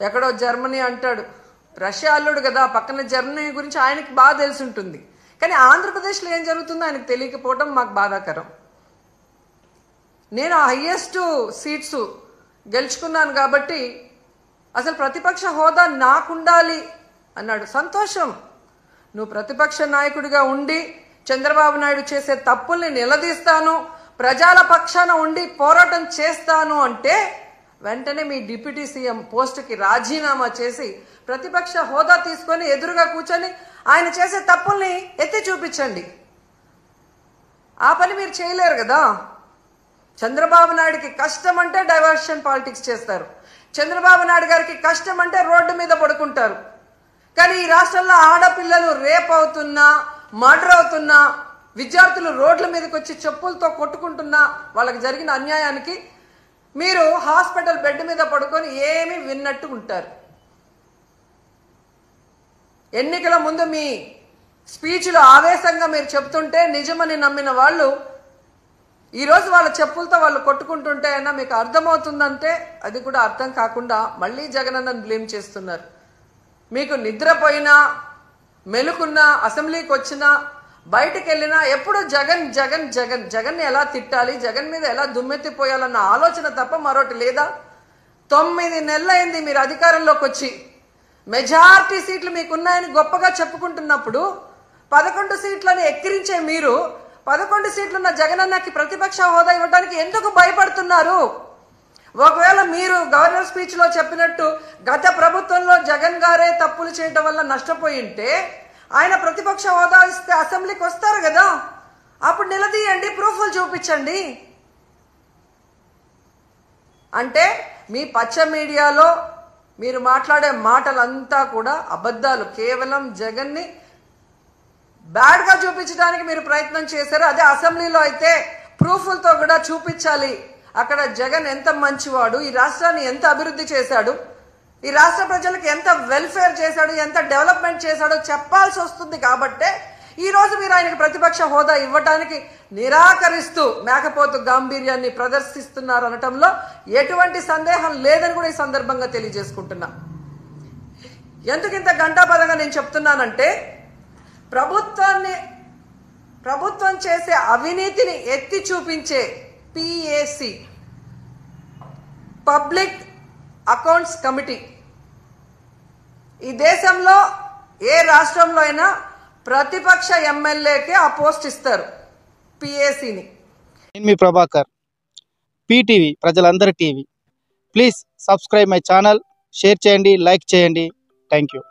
ఎక్కడో జర్మనీ అంటాడు, రష్యా అల్లుడు కదా, పక్కన జర్మనీ గురించి ఆయనకి బాగా తెలిసి ఉంటుంది. కానీ ఆంధ్రప్రదేశ్లో ఏం జరుగుతుందో ఆయనకు తెలియకపోవడం మాకు బాధాకరం. నేను హైయెస్ట్ సీట్స్ గెలుచుకున్నాను కాబట్టి అసలు ప్రతిపక్ష హోదా నాకుండాలి అన్నాడు. సంతోషం, నువ్వు ప్రతిపక్ష నాయకుడిగా ఉండి చంద్రబాబు నాయుడు చేసే తప్పుల్ని నిలదీస్తాను, ప్రజల పక్షాన ఉండి పోరాటం చేస్తాను అంటే వెంటనే మీ డిప్యూటీ సీఎం పోస్టుకి రాజీనామా చేసి ప్రతిపక్ష హోదా తీసుకొని ఎదురుగా కూర్చొని ఆయన చేసే తప్పుల్ని ఎత్తి చూపించండి. ఆ పని మీరు చేయలేరు కదా. చంద్రబాబు నాయుడికి కష్టం అంటే డైవర్షన్ పాలిటిక్స్ చేస్తారు, చంద్రబాబు నాయుడు గారికి కష్టం అంటే రోడ్డు మీద పడుకుంటారు. కానీ ఈ రాష్ట్రంలో ఆడపిల్లలు రేప్ అవుతున్నా, మర్డర్ అవుతున్నా, విద్యార్థులు రోడ్ల మీదకి వచ్చి చెప్పులతో కొట్టుకుంటున్నా, వాళ్ళకి జరిగిన అన్యాయానికి మీరు హాస్పిటల్ బెడ్ మీద పడుకొని ఏమీ విన్నట్టు ఉంటారు. ఎన్నికల ముందు మీ స్పీచ్లో ఆవేశంగా మీరు చెప్తుంటే నిజమని నమ్మిన వాళ్ళు ఈరోజు వాళ్ళ చెప్పులతో వాళ్ళు కొట్టుకుంటుంటే అయినా మీకు అర్థమవుతుందంటే అది కూడా అర్థం కాకుండా మళ్ళీ జగనన్నను బ్లేమ్ చేస్తున్నారు. మీకు నిద్రపోయినా, మెలుకున్నా, అసెంబ్లీకి వచ్చినా, బయటకు వెళ్ళినా ఎప్పుడు జగన్ జగన్ జగన్ జగన్ని ఎలా తిట్టాలి, జగన్ మీద ఎలా దుమ్మెత్తిపోయాలన్న ఆలోచన తప్ప మరొకటి లేదా? 9 నెలలైంది మీరు అధికారంలోకి వచ్చి. మెజారిటీ సీట్లు మీకున్నాయని గొప్పగా చెప్పుకుంటున్నప్పుడు 11 సీట్లను ఎక్కిరించే మీరు 11 సీట్లున్న జగనన్నకి ప్రతిపక్ష హోదా ఇవ్వడానికి ఎందుకు భయపడుతున్నారు? ఒకవేళ మీరు గవర్నర్ స్పీచ్ లో చెప్పినట్టు గత ప్రభుత్వంలో జగన్ గారే తప్పులు చేయడం వల్ల నష్టపోయింటే ఆయన ప్రతిపక్ష హోదా ఇస్తే అసెంబ్లీకి వస్తారు కదా, అప్పుడు నిలదీయండి, ప్రూఫ్లు చూపించండి. అంటే మీ పచ్చ మీడియాలో మీరు మాట్లాడే మాటలంతా కూడా అబద్ధాలు, కేవలం జగన్ని బ్యాడ్గా చూపించడానికి మీరు ప్రయత్నం చేశారు. అదే అసెంబ్లీలో అయితే ప్రూఫ్లతో కూడా చూపించాలి, అక్కడ జగన్ ఎంత మంచివాడు, ఈ రాష్ట్రాన్ని ఎంత అభివృద్ధి చేశాడు, ఈ రాష్ట్ర ప్రజలకు ఎంత వెల్ఫేర్ చేశాడు, ఎంత డెవలప్మెంట్ చేశాడో చెప్పాల్సి వస్తుంది. కాబట్టే ఈరోజు మీరు ఆయనకి ప్రతిపక్ష హోదా ఇవ్వటానికి నిరాకరిస్తూ మేకపోతు గాంభీర్యాన్ని ప్రదర్శిస్తున్నారు అనటంలో ఎటువంటి సందేహం లేదని కూడా ఈ సందర్భంగా తెలియజేసుకుంటున్నా. ఎందుకు ఇంత గంటాపదంగా నేను చెప్తున్నానంటే ప్రభుత్వం చేసే అవినీతిని ఎత్తి చూపించే PAC, పబ్లిక్ అకౌంట్స్ కమిటీ, ఈ దేశంలో ఏ రాష్ట్రంలో అయినా ప్రతిపక్ష ఎమ్మెల్యేకే ఆ పోస్ట్ ఇస్తారు, PACని. నేను మీ ప్రభాకర్, PTV ప్రజలందరి TV. Please subscribe my channel, share చేయండి, లైక్ చేయండి. Thank you.